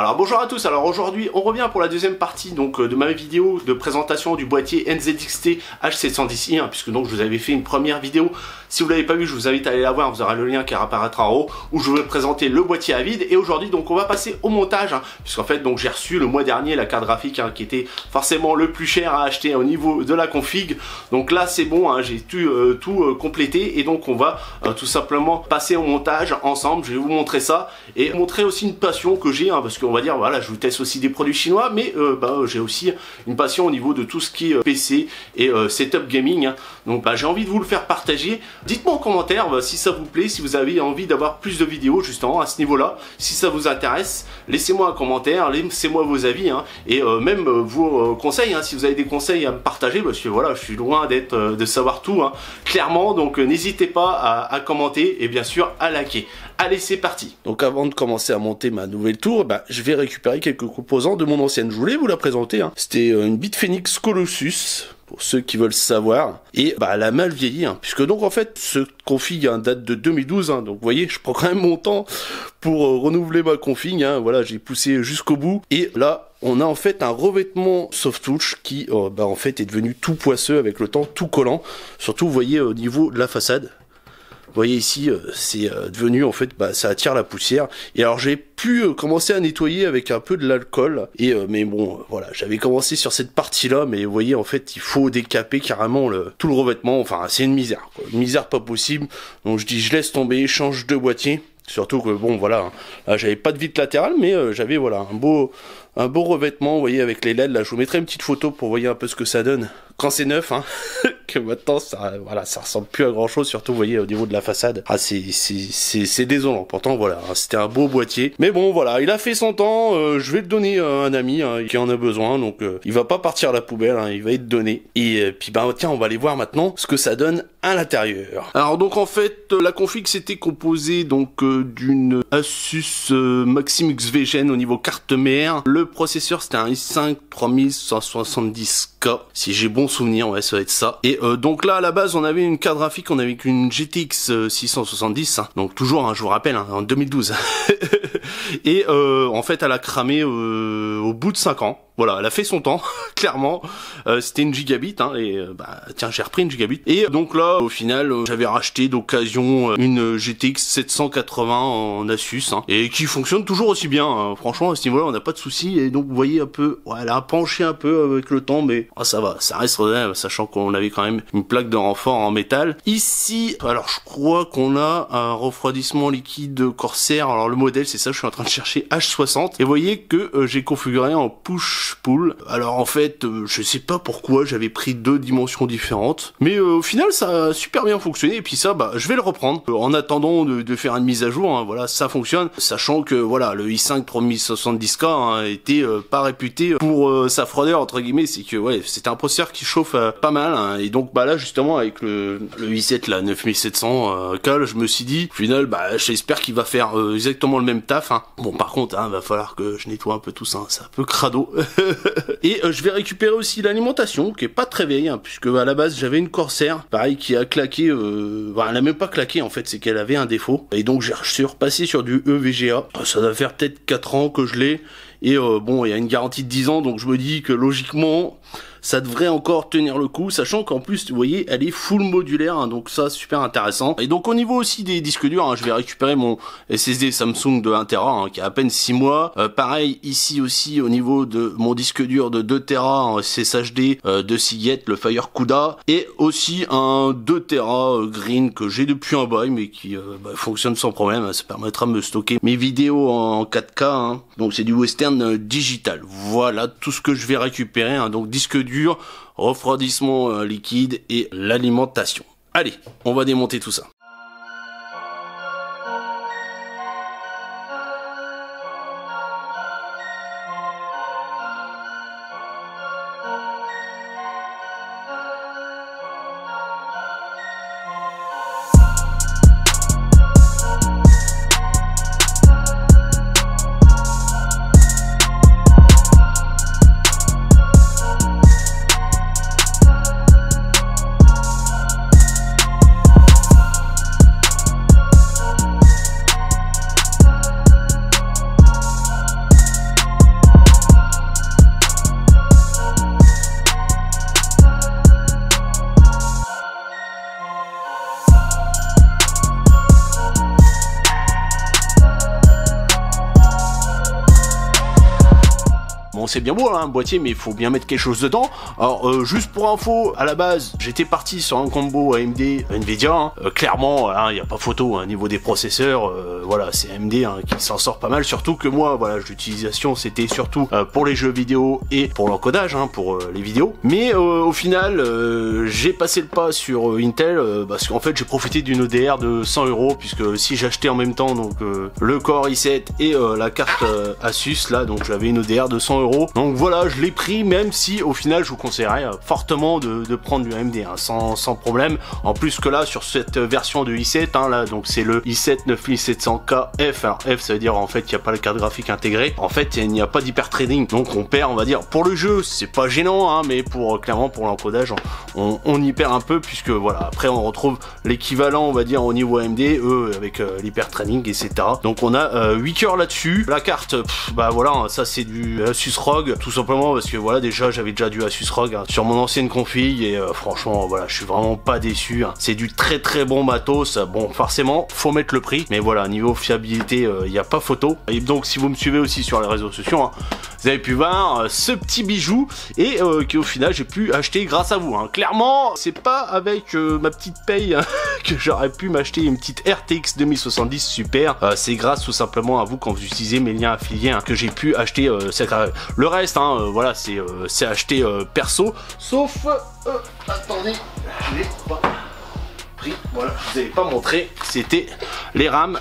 Alors bonjour à tous, alors aujourd'hui on revient pour la deuxième partie donc de ma vidéo de présentation du boîtier NZXT H710i puisque donc je vous avais fait une première vidéo. Si vous l'avez pas vu, je vous invite à aller la voir, vous aurez le lien qui apparaîtra en haut où je vais présenter le boîtier à vide. Et aujourd'hui donc on va passer au montage puisqu'en fait donc j'ai reçu le mois dernier la carte graphique qui était forcément le plus cher à acheter au niveau de la config. Donc là c'est bon, j'ai tout complété et donc on va tout simplement passer au montage ensemble. Je vais vous montrer ça et montrer aussi une passion que j'ai parce que on va dire voilà, je vous teste aussi des produits chinois, mais j'ai aussi une passion au niveau de tout ce qui est PC et setup gaming. Donc j'ai envie de vous le faire partager. Dites-moi en commentaire si ça vous plaît, si vous avez envie d'avoir plus de vidéos justement à ce niveau-là. Si ça vous intéresse, laissez-moi un commentaire, laissez-moi vos avis et même vos conseils. Si vous avez des conseils à me partager, parce que voilà, je suis loin de savoir tout clairement. Donc n'hésitez pas à commenter et bien sûr à liker. Allez, c'est parti. Donc avant de commencer à monter ma nouvelle tour, je vais récupérer quelques composants de mon ancienne. Je voulais vous la présenter. C'était une Bitfenix Colossus, pour ceux qui veulent savoir. Et elle a mal vieilli, puisque donc en fait, ce config date de 2012. Donc vous voyez, je prends quand même mon temps pour renouveler ma config. Voilà, j'ai poussé jusqu'au bout. Et là, on a en fait un revêtement soft touch qui en fait est devenu tout poisseux avec le temps, tout collant. Surtout, vous voyez, au niveau de la façade. Vous voyez ici, c'est devenu en fait, ça attire la poussière. Et alors j'ai pu commencer à nettoyer avec un peu de l'alcool. Et mais bon, voilà, j'avais commencé sur cette partie-là, mais vous voyez en fait, il faut décaper carrément tout le revêtement. Enfin, c'est une misère, quoi. Une misère pas possible. Donc je dis, je laisse tomber, change de boîtier. Surtout que bon, voilà, là j'avais pas de vitre latérale, mais j'avais voilà un beau revêtement, vous voyez, avec les LED. Là, je vous mettrai une petite photo pour voir un peu ce que ça donne quand c'est neuf, que maintenant ça ressemble plus à grand chose, surtout vous voyez au niveau de la façade. C'est désolant. Pourtant voilà, c'était un beau boîtier. Mais bon voilà, il a fait son temps, je vais le donner à un ami qui en a besoin, donc il va pas partir à la poubelle, il va être donné. Et puis tiens, on va aller voir maintenant ce que ça donne à l'intérieur. Alors donc en fait, la config c'était composée donc d'une Asus Maxim XV Gen au niveau carte mère. Le processeur c'était un i5 3170K, si j'ai bon souvenir, ouais, ça va être ça. Et donc là à la base on avait une carte graphique, on avait une GTX 670, donc toujours, je vous rappelle, en 2012. Et en fait elle a cramé au bout de 5 ans. Voilà, elle a fait son temps, clairement. C'était une gigabit, et tiens, j'ai repris une gigabit. Et donc là, au final, j'avais racheté d'occasion une GTX 780 en Asus, et qui fonctionne toujours aussi bien. Franchement, à ce niveau-là, on n'a pas de soucis. Et donc, vous voyez un peu, elle a penché un peu avec le temps, mais ça va, ça reste raisonnable, sachant qu'on avait quand même une plaque de renfort en métal. Ici, alors je crois qu'on a un refroidissement liquide Corsair. Alors le modèle, c'est ça, je suis en train de chercher H60. Et vous voyez que j'ai configuré en push pull. Alors en fait, je sais pas pourquoi j'avais pris deux dimensions différentes, mais au final ça a super bien fonctionné. Et puis ça, je vais le reprendre en attendant de faire une mise à jour. Voilà, ça fonctionne, sachant que voilà, le i5 3070K était pas réputé pour sa froideur entre guillemets. C'est que ouais, c'était un processeur qui chauffe pas mal. Et donc là justement avec le i7 là 9700K, je me suis dit au final, j'espère qu'il va faire exactement le même taf. Bon par contre, va falloir que je nettoie un peu tout ça. C'est un peu crado. Et je vais récupérer aussi l'alimentation qui est pas très vieille, puisque à la base j'avais une Corsair pareil qui a claqué, elle a même pas claqué en fait, c'est qu'elle avait un défaut, et donc je suis repassé sur du EVGA. Ça doit faire peut-être 4 ans que je l'ai, et bon, il y a une garantie de 10 ans, donc je me dis que logiquement ça devrait encore tenir le coup, sachant qu'en plus, vous voyez, elle est full modulaire, donc ça, super intéressant. Et donc, au niveau aussi des disques durs, je vais récupérer mon SSD Samsung de 1 Tera, qui a à peine 6 mois. Pareil, ici aussi, au niveau de mon disque dur de 2 Tera en SSHD de Seagate, le FireCuda, et aussi un 2 Tera Green que j'ai depuis un bail, mais qui fonctionne sans problème. Ça permettra de me stocker mes vidéos en 4K, donc c'est du western digital. Voilà tout ce que je vais récupérer, donc disque dur, refroidissement liquide et l'alimentation. Allez, on va démonter tout ça. bon c'est bien beau hein, un boîtier, mais il faut bien mettre quelque chose dedans. Alors juste pour info, à la base j'étais parti sur un combo AMD Nvidia, hein. Clairement il n'y a pas photo au niveau des processeurs, voilà c'est AMD hein, qui s'en sort pas mal, surtout que moi voilà l'utilisation c'était surtout pour les jeux vidéo et pour l'encodage hein, pour les vidéos, mais au final j'ai passé le pas sur Intel parce qu'en fait j'ai profité d'une ODR de 100 €, puisque si j'achetais en même temps donc le Core i7 et la carte Asus là, donc j'avais une ODR de 100 €, donc voilà je l'ai pris, même si au final je vous conseillerais fortement de prendre du AMD hein, sans problème. En plus que là sur cette version de i7 hein, là donc c'est le i7 9700KF, alors F ça veut dire en fait il n'y a pas la carte graphique intégrée, en fait il n'y a pas d'hyper trading, donc on perd on va dire pour le jeu, c'est pas gênant hein, mais pour clairement pour l'encodage on y perd un peu, puisque voilà après on retrouve l'équivalent on va dire au niveau AMD eux avec l'hyper trading etc. Donc on a 8 cœurs là-dessus. La carte bah voilà ça c'est du Asus ROG tout simplement parce que voilà déjà j'avais déjà du Asus ROG hein, sur mon ancienne config et franchement voilà je suis vraiment pas déçu hein. C'est du très bon matos. Bon forcément faut mettre le prix, mais voilà niveau fiabilité il n'y a pas photo. Et donc si vous me suivez aussi sur les réseaux sociaux hein, vous avez pu voir ce petit bijou et qu'au final j'ai pu acheter grâce à vous hein. Clairement c'est pas avec ma petite paye hein, que j'aurais pu m'acheter une petite RTX 2070 super, c'est grâce tout simplement à vous quand vous utilisez mes liens affiliés hein, que j'ai pu acheter cette... Le reste hein, voilà c'est acheté perso, sauf attendez je l'ai pas pris, voilà je vous avais pas montré, c'était les RAM.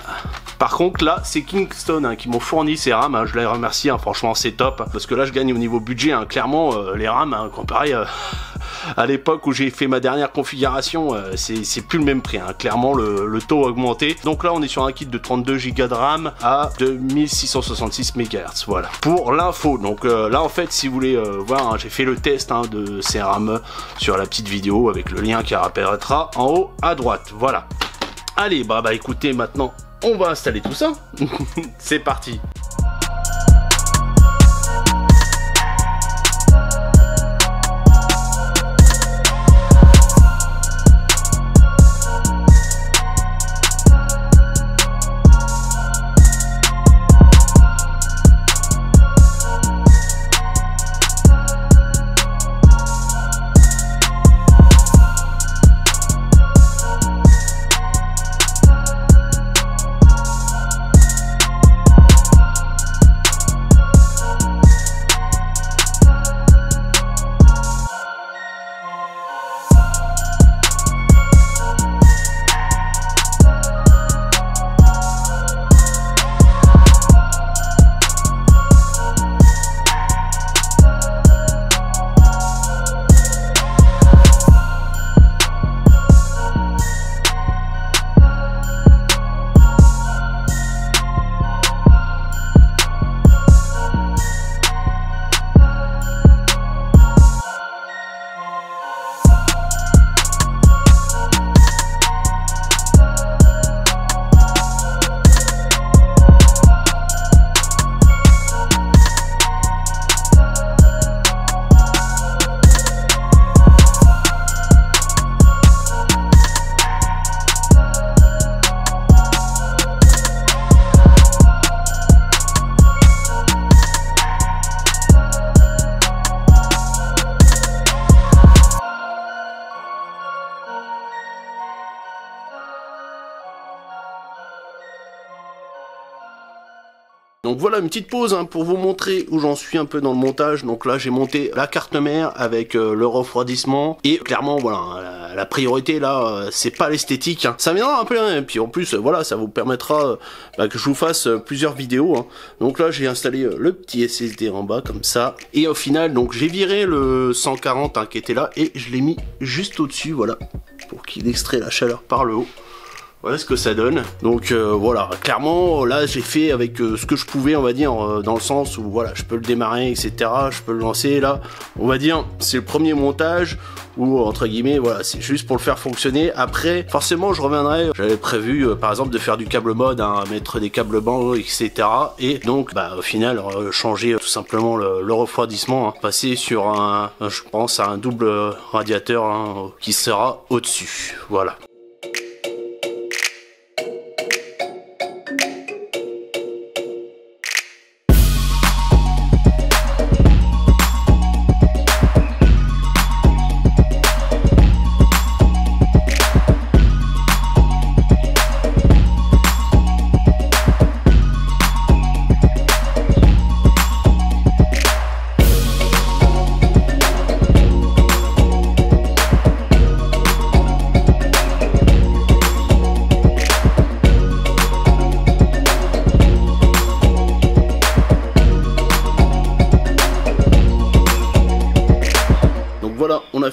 Par contre là c'est Kingston hein, qui m'ont fourni ces RAM hein, je les remercie hein, franchement c'est top, parce que là je gagne au niveau budget hein, clairement les RAM hein, comparé à l'époque où j'ai fait ma dernière configuration c'est plus le même prix hein. Clairement le taux a augmenté, donc là on est sur un kit de 32 Go de RAM à 2666 MHz, voilà pour l'info. Donc là en fait si vous voulez voir hein, j'ai fait le test hein, de ces RAM sur la petite vidéo avec le lien qui apparaîtra en haut à droite, voilà. Allez bah écoutez maintenant on va installer tout ça. C'est parti. Donc voilà une petite pause hein, pour vous montrer où j'en suis un peu dans le montage. Donc là j'ai monté la carte mère avec le refroidissement et clairement voilà la priorité là c'est pas l'esthétique hein. Ça viendra un peu hein, et puis en plus voilà ça vous permettra que je vous fasse plusieurs vidéos hein. Donc là j'ai installé le petit SSD en bas comme ça et au final donc j'ai viré le 140 hein, qui était là et je l'ai mis juste au dessus voilà pour qu'il extrait la chaleur par le haut. Voilà ce que ça donne. Donc voilà, clairement là j'ai fait avec ce que je pouvais on va dire dans le sens où voilà je peux le démarrer etc, je peux le lancer là, on va dire c'est le premier montage où entre guillemets voilà c'est juste pour le faire fonctionner. Après forcément je reviendrai, j'avais prévu par exemple de faire du câble mode, hein, mettre des câbles bancs etc et donc au final changer tout simplement le refroidissement, hein, passer sur un je pense à un double radiateur hein, qui sera au dessus, voilà.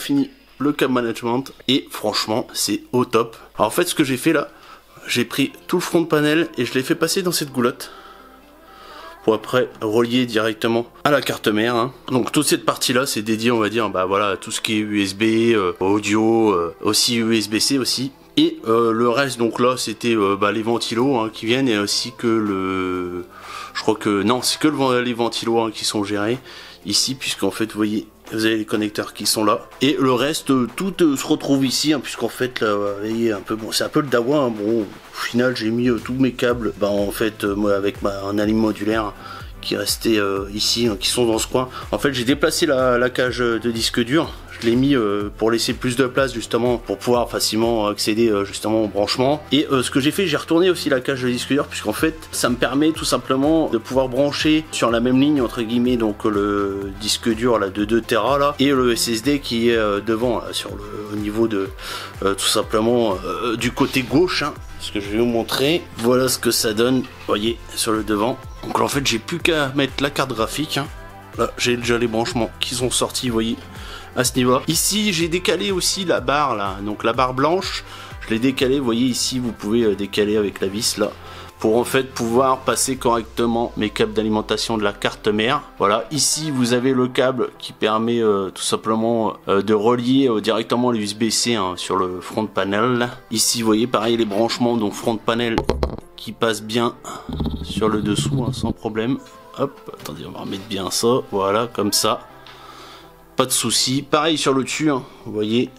fini le câble management et franchement c'est au top. Alors en fait ce que j'ai fait là, j'ai pris tout le front panel et je l'ai fait passer dans cette goulotte pour après relier directement à la carte mère, hein. Donc toute cette partie là c'est dédié, on va dire, bah voilà, à tout ce qui est USB, audio, aussi USB-C aussi. Et le reste, donc là c'était les ventilos, hein, qui viennent, et aussi que le... Je crois que... Non, c'est que les ventilos, hein, qui sont gérés ici, puisqu'en fait vous voyez, vous avez les connecteurs qui sont là. Et le reste, tout se retrouve ici, hein, puisqu'en fait là, vous voyez, un peu, bon, c'est un peu le dawa, hein, bon, au final j'ai mis tous mes câbles, en fait, moi avec un alignement modulaire qui restait ici, hein, qui sont dans ce coin. En fait j'ai déplacé la cage de disque dur. Je l'ai mis pour laisser plus de place justement pour pouvoir facilement accéder justement au branchement. Et ce que j'ai fait, j'ai retourné aussi la cage de disque dur, puisqu'en fait ça me permet tout simplement de pouvoir brancher sur la même ligne entre guillemets, donc le disque dur là de 2 Tera là, et le SSD qui est devant là, sur au niveau de tout simplement du côté gauche, hein, ce que je vais vous montrer. Voilà ce que ça donne, voyez, sur le devant. Donc en fait j'ai plus qu'à mettre la carte graphique, hein. Là j'ai déjà les branchements qui sont sortis, vous voyez, à ce niveau là. Ici j'ai décalé aussi la barre là, donc la barre blanche, je l'ai décalée, vous voyez ici, vous pouvez décaler avec la vis là, pour en fait pouvoir passer correctement mes câbles d'alimentation de la carte mère. Voilà, ici vous avez le câble qui permet tout simplement de relier directement les USB-C, hein, sur le front panel là. Ici vous voyez pareil les branchements, donc front panel qui passe bien sur le dessous, hein, sans problème. Hop, attendez, on va remettre bien ça, voilà, comme ça. Pas de souci. Pareil sur le dessus, hein, vous voyez,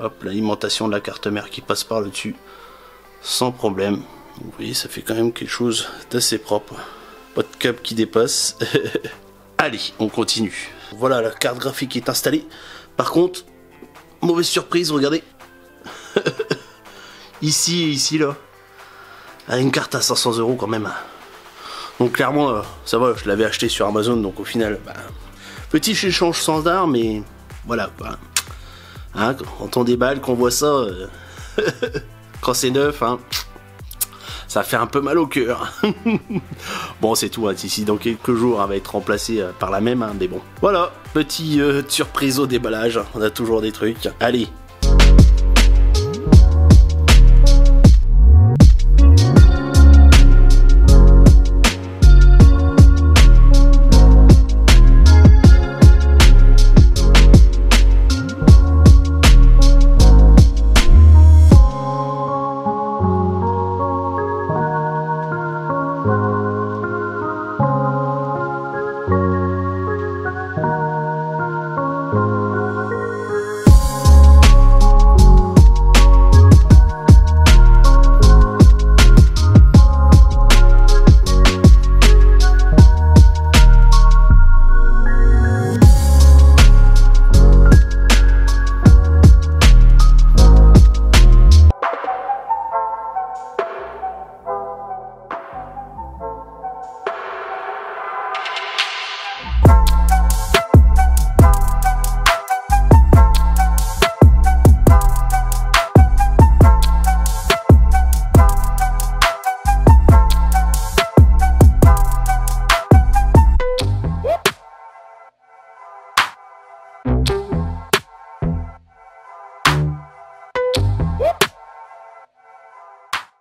hop, l'alimentation de la carte mère qui passe par le dessus, sans problème. Vous voyez, ça fait quand même quelque chose d'assez propre. Pas de câble qui dépasse. Allez, on continue. Voilà, la carte graphique est installée. Par contre, mauvaise surprise, regardez. ici, là. Une carte à 500 € quand même. Donc clairement, ça va, je l'avais acheté sur Amazon, donc au final, petit échange standard, mais voilà quoi. Hein, quand on déballe, qu'on voit ça, quand c'est neuf, hein, ça fait un peu mal au cœur. Bon, c'est tout, hein, d'ici dans quelques jours, elle va être remplacée par la même, hein, mais bon. Voilà, petit surprise au déballage, on a toujours des trucs. Allez.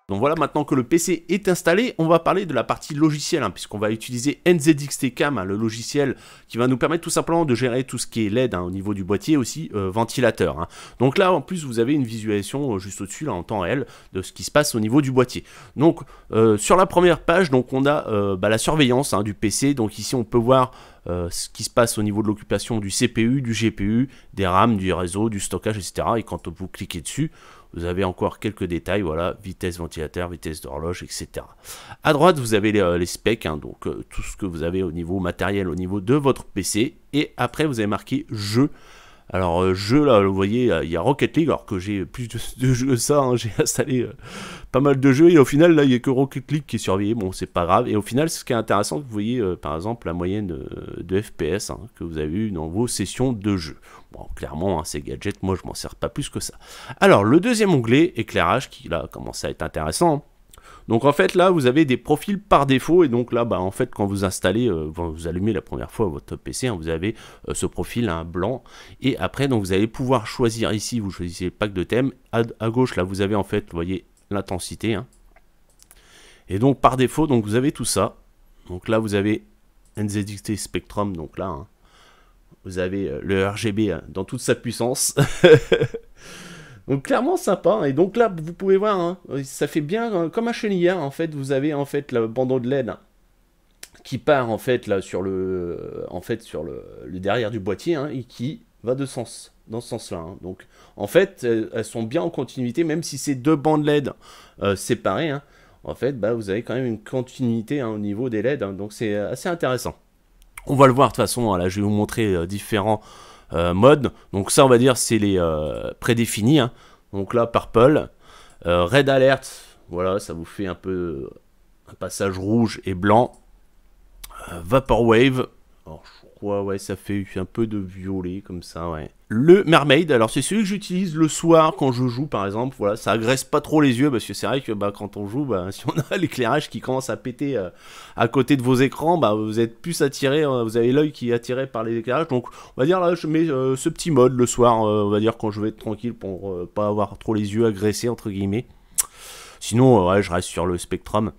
Donc voilà, maintenant que le PC est installé, on va parler de la partie logicielle, hein, puisqu'on va utiliser NZXT Cam, hein, le logiciel qui va nous permettre tout simplement de gérer tout ce qui est LED, hein, au niveau du boîtier, aussi ventilateur, hein. Donc là, en plus, vous avez une visualisation juste au-dessus, là, en temps réel, de ce qui se passe au niveau du boîtier. Donc, sur la première page, donc on a la surveillance, hein, du PC. Donc ici, on peut voir ce qui se passe au niveau de l'occupation du CPU, du GPU, des RAM, du réseau, du stockage, etc. Et quand vous cliquez dessus, vous avez encore quelques détails, voilà, vitesse ventilateur, vitesse d'horloge, etc. À droite, vous avez les specs, hein, donc tout ce que vous avez au niveau matériel, au niveau de votre PC. Et après, vous avez marqué jeu. Alors, jeu, là, vous voyez, il y a Rocket League, alors que j'ai plus de jeux que ça, hein, j'ai installé pas mal de jeux, et au final, là, il n'y a que Rocket League qui est surveillé, bon, c'est pas grave. Et au final, ce qui est intéressant, vous voyez, par exemple, la moyenne de FPS, hein, que vous avez eu dans vos sessions de jeu. Bon, clairement, hein, ces gadgets, moi, je m'en sers pas plus que ça. Alors, le deuxième onglet, éclairage, qui, là, commence à être intéressant. Donc en fait là vous avez des profils par défaut, et donc là bah en fait quand vous installez, vous allumez la première fois votre PC, hein, vous avez ce profil hein, blanc, et après donc vous allez pouvoir choisir ici, vous choisissez le pack de thème, à gauche là vous avez en fait, vous voyez l'intensité, hein. Et donc par défaut donc vous avez tout ça, donc là vous avez NZXT Spectrum, donc là hein, vous avez le RGB hein, dans toute sa puissance. Donc clairement sympa, hein. Et donc là vous pouvez voir, hein, ça fait bien comme un chenillard en fait, vous avez en fait le bandeau de LED qui part en fait là sur le derrière du boîtier hein, et qui va dans ce sens là hein. Donc en fait elles sont bien en continuité, même si c'est deux bandes LED séparées hein, en fait bah, vous avez quand même une continuité hein, au niveau des LED hein, donc c'est assez intéressant. On va le voir de toute façon, hein, là je vais vous montrer différents modes. Donc ça on va dire c'est les prédéfinis hein. Donc là Purple, Red Alert, voilà ça vous fait un peu un passage rouge et blanc. Vaporwave, alors je crois ouais ça fait un peu de violet comme ça ouais. Le Mermaid, alors c'est celui que j'utilise le soir quand je joue par exemple, voilà, ça agresse pas trop les yeux parce que c'est vrai que bah, quand on joue, bah, si on a l'éclairage qui commence à péter à côté de vos écrans, bah, vous êtes plus attiré, vous avez l'œil qui est attiré par les éclairages, donc on va dire là je mets ce petit mode le soir, on va dire quand je vais être tranquille pour pas avoir trop les yeux agressés entre guillemets. Sinon ouais, je reste sur le Spectrum.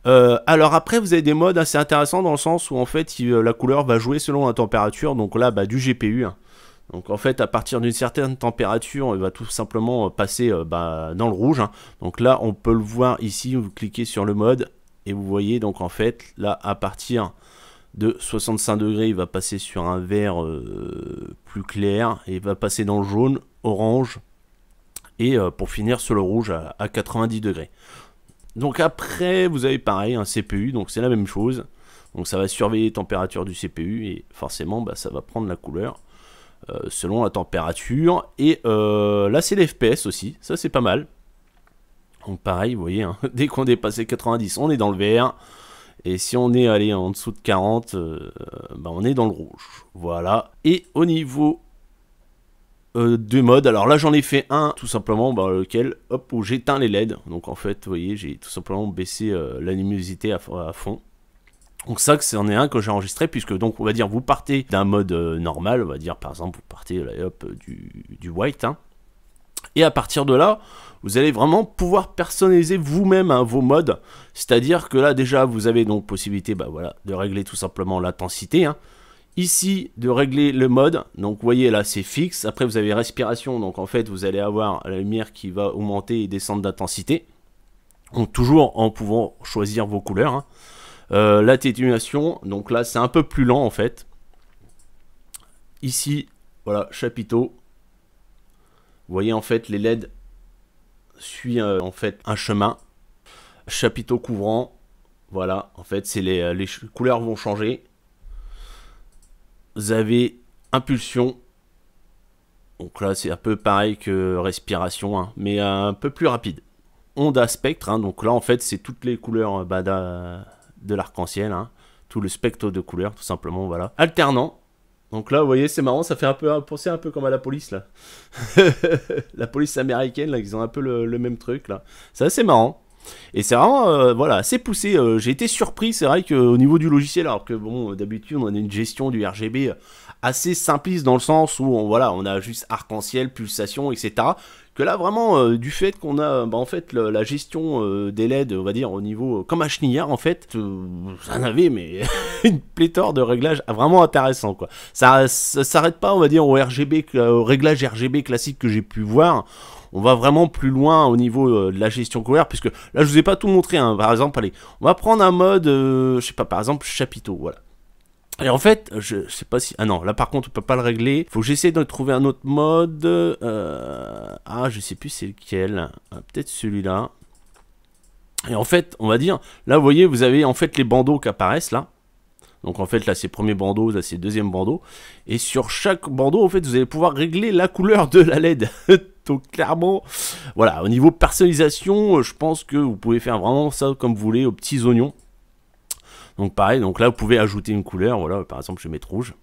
Alors après vous avez des modes assez intéressants dans le sens où en fait la couleur va jouer selon la température, donc là bah, du GPU hein. Donc en fait à partir d'une certaine température il va tout simplement passer bah, dans le rouge hein. Donc là on peut le voir ici, vous cliquez sur le mode et vous voyez donc en fait là à partir de 65 degrés il va passer sur un vert plus clair et il va passer dans le jaune, orange et pour finir sur le rouge à 90 degrés. Donc après vous avez pareil un CPU, donc c'est la même chose, donc ça va surveiller les températures du CPU et forcément bah, ça va prendre la couleur selon la température. Et là c'est les FPS aussi, ça c'est pas mal. Donc pareil vous voyez hein, dès qu'on dépasse les 90 on est dans le vert, et si on est allé en dessous de 40 bah, on est dans le rouge, voilà. Et au niveau deux modes, alors là j'en ai fait un tout simplement bah, lequel hop où j'éteins les LED, donc en fait vous voyez j'ai tout simplement baissé la luminosité à fond. Donc ça c'en est un que j'ai enregistré, puisque donc on va dire vous partez d'un mode normal, on va dire par exemple vous partez là, hop, du white hein. Et à partir de là vous allez vraiment pouvoir personnaliser vous-même hein, vos modes, c'est à dire que là déjà vous avez donc possibilité bah, voilà, de régler tout simplement l'intensité hein. Ici de régler le mode, donc vous voyez là c'est fixe, après vous avez respiration, donc en fait vous allez avoir la lumière qui va augmenter et descendre d'intensité, donc toujours en pouvant choisir vos couleurs hein. L'atténuation, donc là c'est un peu plus lent en fait. Ici voilà chapiteau, vous voyez en fait les LED suivent en fait un chemin, chapiteau couvrant, voilà en fait c'est les couleurs vont changer. Vous avez impulsion, donc là c'est un peu pareil que respiration hein, mais un peu plus rapide. Onde à spectre hein, donc là en fait c'est toutes les couleurs bah, de l'arc-en-ciel hein, tout le spectre de couleurs tout simplement, voilà. Alternant, donc là vous voyez c'est marrant, ça fait un peu penser un peu comme à la police là. La police américaine là, ils ont un peu le même truc là, c'est assez marrant. Et c'est vraiment voilà, assez poussé, j'ai été surpris, c'est vrai qu'au niveau du logiciel, alors que bon d'habitude on a une gestion du RGB assez simpliste dans le sens où on a juste arc-en-ciel, pulsation, etc. Que là vraiment du fait qu'on a bah, en fait la gestion des LED, on va dire au niveau comme un chenillard en fait, ça en avait mais une pléthore de réglages vraiment intéressants quoi. Ça s'arrête pas on va dire au RGB, au réglage RGB classique que j'ai pu voir. On va vraiment plus loin au niveau de la gestion couleur, puisque là je vous ai pas tout montré hein. Par exemple allez on va prendre un mode je sais pas par exemple chapiteau, voilà. Et en fait je sais pas si, ah non là par contre on peut pas le régler, faut que j'essaie de trouver un autre mode, ah je sais plus c'est lequel, peut-être celui-là. Et en fait on va dire là vous voyez vous avez en fait les bandeaux qui apparaissent là. Donc en fait là c'est premier bandeau, là c'est deuxième bandeau, et sur chaque bandeau en fait vous allez pouvoir régler la couleur de la LED. Donc clairement voilà, au niveau personnalisation je pense que vous pouvez faire vraiment ça comme vous voulez aux petits oignons. Donc pareil, donc là vous pouvez ajouter une couleur, voilà par exemple je vais mettre rouge.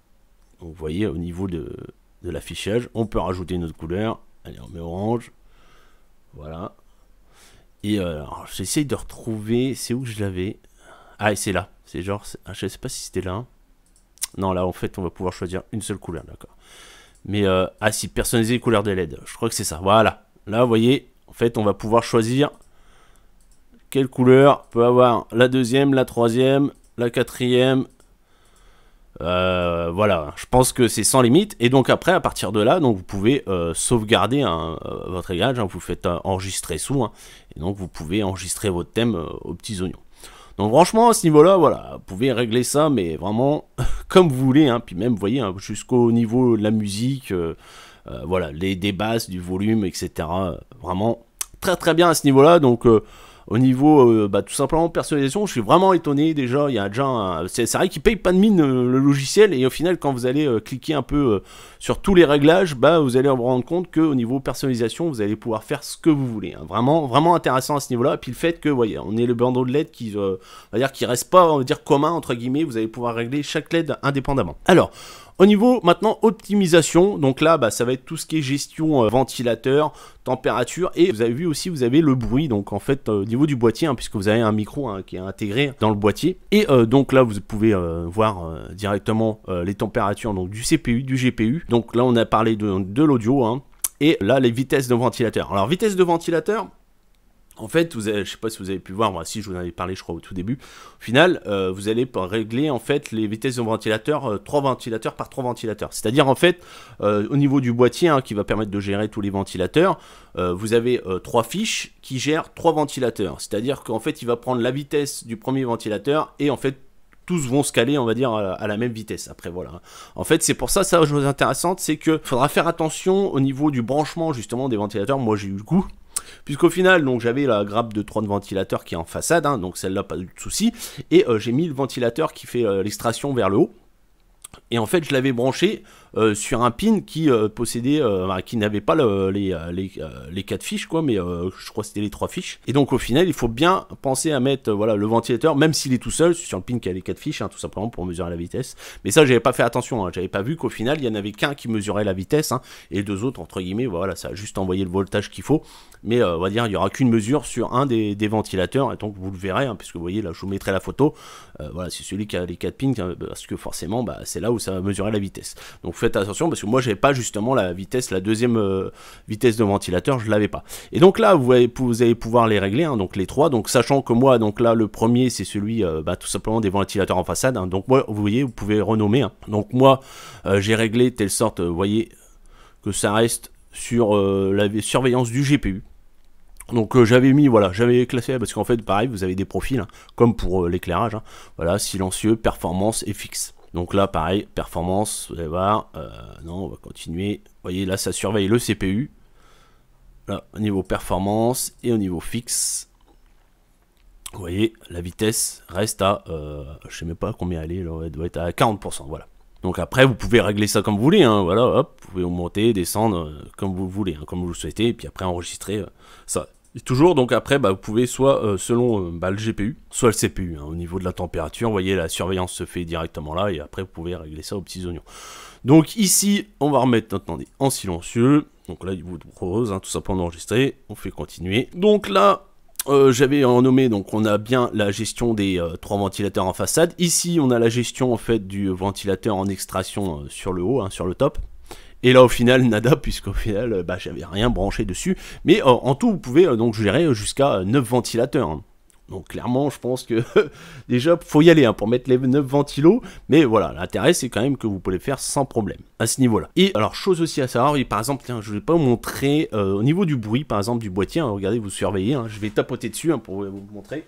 Donc vous voyez au niveau de l'affichage on peut rajouter une autre couleur, allez on met orange, voilà. Et alors, j'essaye de retrouver, c'est où que je l'avais. Ah, et c'est là, c'est genre, je sais pas si c'était là. Non, là en fait on va pouvoir choisir une seule couleur, d'accord. Mais, ah si, personnaliser les couleurs des LED, je crois que c'est ça, voilà. Là, vous voyez, en fait on va pouvoir choisir quelle couleur peut avoir la deuxième, la troisième, la quatrième. Voilà, je pense que c'est sans limite. Et donc après, à partir de là, donc vous pouvez sauvegarder votre réglage, hein, vous faites enregistrer sous, hein, et donc vous pouvez enregistrer votre thème aux petits oignons. Donc franchement, à ce niveau-là, voilà, vous pouvez régler ça, mais vraiment comme vous voulez, hein, puis même, vous voyez, hein, jusqu'au niveau de la musique, voilà, des basses, du volume, etc. Vraiment très très bien à ce niveau-là, donc... au niveau, tout simplement personnalisation, je suis vraiment étonné déjà. Il y a déjà, c'est vrai qu'il paye pas de mine le logiciel, et au final, quand vous allez cliquer un peu sur tous les réglages, vous allez vous rendre compte que au niveau personnalisation, vous allez pouvoir faire ce que vous voulez. Hein. Vraiment, vraiment intéressant à ce niveau-là. Et puis le fait que, voyez, on est le bandeau de LED qui, on va dire, qui reste pas, on va dire, commun entre guillemets. Vous allez pouvoir régler chaque LED indépendamment. Alors. Au niveau maintenant optimisation, donc là ça va être tout ce qui est gestion ventilateur, température, et vous avez vu aussi vous avez le bruit, donc en fait au niveau du boîtier, hein, puisque vous avez un micro qui est intégré dans le boîtier, et donc là vous pouvez voir directement les températures donc du CPU, du GPU, donc là on a parlé de l'audio, hein, et là les vitesses de ventilateur. Alors vitesse de ventilateur, en fait, je ne sais pas si vous avez pu voir, moi si je vous en avais parlé je crois au tout début, au final vous allez régler en fait les vitesses de ventilateur 3 ventilateurs par 3 ventilateurs, c'est-à-dire en fait au niveau du boîtier, hein, qui va permettre de gérer tous les ventilateurs, vous avez 3 fiches qui gèrent 3 ventilateurs, c'est-à-dire qu'en fait il va prendre la vitesse du premier ventilateur et en fait tous vont se caler, on va dire, à la même vitesse. Après, voilà. En fait, c'est pour ça, chose intéressante, c'est que faudra faire attention au niveau du branchement, justement, des ventilateurs. Moi, j'ai eu le coup. Puisqu'au final, donc j'avais la grappe de 3 ventilateurs qui est en façade, hein, donc celle-là, pas de souci. Et j'ai mis le ventilateur qui fait l'extraction vers le haut. Et en fait, je l'avais branché sur un pin qui possédait, qui n'avait pas les 4 fiches, quoi, mais je crois que c'était les 3 fiches. Et donc, au final, il faut bien penser à mettre voilà, le ventilateur, même s'il est tout seul, sur le pin qui a les 4 fiches, hein, tout simplement pour mesurer la vitesse. Mais ça, j'avais pas fait attention, hein, j'avais pas vu qu'au final, il y en avait qu'un qui mesurait la vitesse, hein, et les deux autres, entre guillemets, voilà, ça a juste envoyé le voltage qu'il faut. Mais on va dire, il n'y aura qu'une mesure sur un des ventilateurs, et donc vous le verrez, hein, puisque vous voyez, là, je vous mettrai la photo. Voilà, c'est celui qui a les 4 pins, parce que forcément, c'est là où ça va mesurer la vitesse. Donc faites attention, parce que moi, j'avais pas justement la vitesse, la deuxième vitesse de ventilateur, je l'avais pas. Et donc là, vous allez pouvoir les régler, hein, donc les 3. Donc sachant que moi, donc là, le premier, c'est celui, tout simplement des ventilateurs en façade. Hein, donc moi, vous voyez, vous pouvez renommer. Hein. Donc moi, j'ai réglé telle sorte, vous voyez, que ça reste sur la surveillance du GPU. Donc j'avais mis, voilà, j'avais classé, parce qu'en fait, pareil, vous avez des profils, hein, comme pour l'éclairage, hein, voilà, silencieux, performance et fixe. Donc là, pareil, performance, vous allez voir, non, on va continuer, vous voyez, là, ça surveille le CPU, là, au niveau performance et au niveau fixe, vous voyez, la vitesse reste à, je sais même pas combien elle est, là, elle doit être à 40%, voilà. Donc après, vous pouvez régler ça comme vous voulez, hein, voilà, hop, vous pouvez monter, descendre, comme vous voulez, hein, comme vous le souhaitez, et puis après enregistrer ça. Et toujours, donc après, vous pouvez soit selon le GPU, soit le CPU, hein, au niveau de la température, vous voyez, la surveillance se fait directement là, et après, vous pouvez régler ça aux petits oignons. Donc ici, on va remettre, attendez, en silencieux, donc là, il vous propose, hein, tout simplement d'enregistrer, on fait continuer. Donc là, j'avais nommé, donc on a bien la gestion des 3 ventilateurs en façade. Ici, on a la gestion en fait du ventilateur en extraction sur le haut, hein, sur le top. Et là, au final, nada, puisqu'au final, j'avais rien branché dessus. Mais en tout, vous pouvez donc gérer jusqu'à 9 ventilateurs. Hein. Donc clairement, je pense que déjà, faut y aller hein, pour mettre les 9 ventilos. Mais voilà, l'intérêt, c'est quand même que vous pouvez le faire sans problème à ce niveau-là. Et alors, chose aussi à savoir, par exemple, tiens, je ne vais pas vous montrer au niveau du bruit, par exemple, du boîtier. Hein, regardez, vous surveillez. Hein, je vais tapoter dessus hein, pour vous montrer.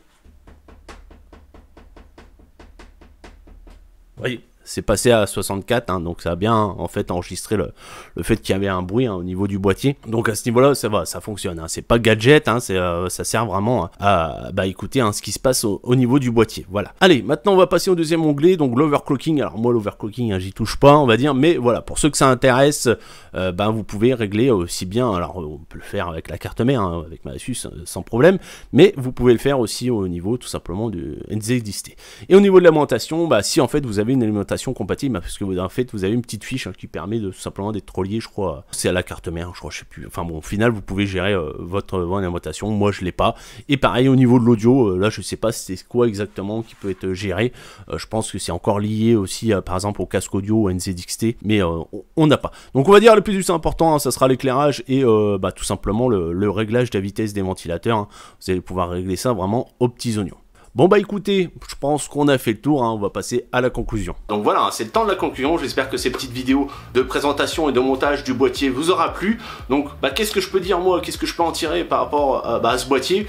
Vous voyez, c'est passé à 64, hein, donc ça a bien en fait enregistré le fait qu'il y avait un bruit hein, au niveau du boîtier. Donc à ce niveau-là, ça va, ça fonctionne. Hein. C'est pas gadget, hein, ça sert vraiment à écouter hein, ce qui se passe au niveau du boîtier. Voilà. Allez, maintenant on va passer au deuxième onglet, donc l'overclocking. Alors moi l'overclocking, hein, j'y touche pas, on va dire, mais voilà, pour ceux que ça intéresse, vous pouvez régler aussi bien. Alors on peut le faire avec la carte mère, hein, avec ma Asus sans problème, mais vous pouvez le faire aussi au niveau tout simplement du NZXT. Et au niveau de l'alimentation, si en fait vous avez une alimentation alimentation compatible, parce que en fait vous avez une petite fiche qui permet de tout simplement d'être relié, je crois, c'est à la carte mère, je crois, je sais plus. Enfin bon, au final vous pouvez gérer votre alimentation, moi je l'ai pas. Et pareil au niveau de l'audio, là je sais pas c'est quoi exactement qui peut être géré. Je pense que c'est encore lié aussi par exemple au casque audio NZXT, mais on n'a pas. Donc on va dire le plus important, ça sera l'éclairage et tout simplement le réglage de la vitesse des ventilateurs. Vous allez pouvoir régler ça vraiment aux petits oignons. Bon bah écoutez, je pense qu'on a fait le tour, on va passer à la conclusion. Donc voilà, c'est le temps de la conclusion, j'espère que ces petites vidéos de présentation et de montage du boîtier vous aura plu. Donc qu'est-ce que je peux dire moi, qu'est-ce que je peux en tirer par rapport à ce boîtier,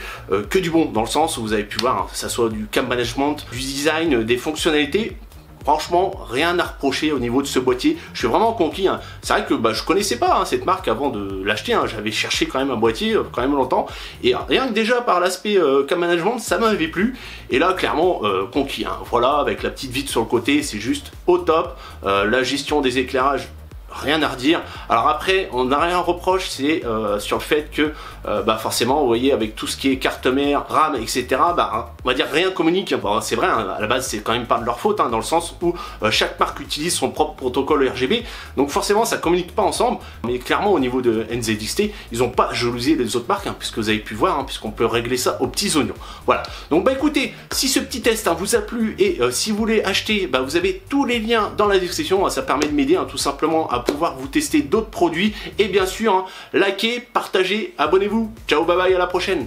que du bon, dans le sens où vous avez pu voir, que ça soit du cam management, du design, des fonctionnalités. Franchement, rien à reprocher au niveau de ce boîtier. Je suis vraiment conquis. C'est vrai que je connaissais pas cette marque avant de l'acheter. J'avais cherché quand même un boîtier quand même longtemps. Et rien que déjà par l'aspect cam management, ça m'avait plu. Et là, clairement, conquis. Voilà, avec la petite vitre sur le côté, c'est juste au top. La gestion des éclairages, rien à redire. Alors après, on n'a rien à reproche, c'est sur le fait que forcément, vous voyez, avec tout ce qui est carte mère, RAM, etc., on va dire rien communique. Bon, c'est vrai, à la base, c'est quand même pas de leur faute, dans le sens où chaque marque utilise son propre protocole RGB, donc forcément, ça communique pas ensemble. Mais clairement, au niveau de NZXT, ils n'ont pas jalousé les autres marques, puisque vous avez pu voir, puisqu'on peut régler ça aux petits oignons. Voilà. Donc, écoutez, si ce petit test vous a plu et si vous voulez acheter, vous avez tous les liens dans la description. Ça permet de m'aider tout simplement à pouvoir vous tester d'autres produits et bien sûr likez, partagez, abonnez-vous. Ciao, bye bye, à la prochaine.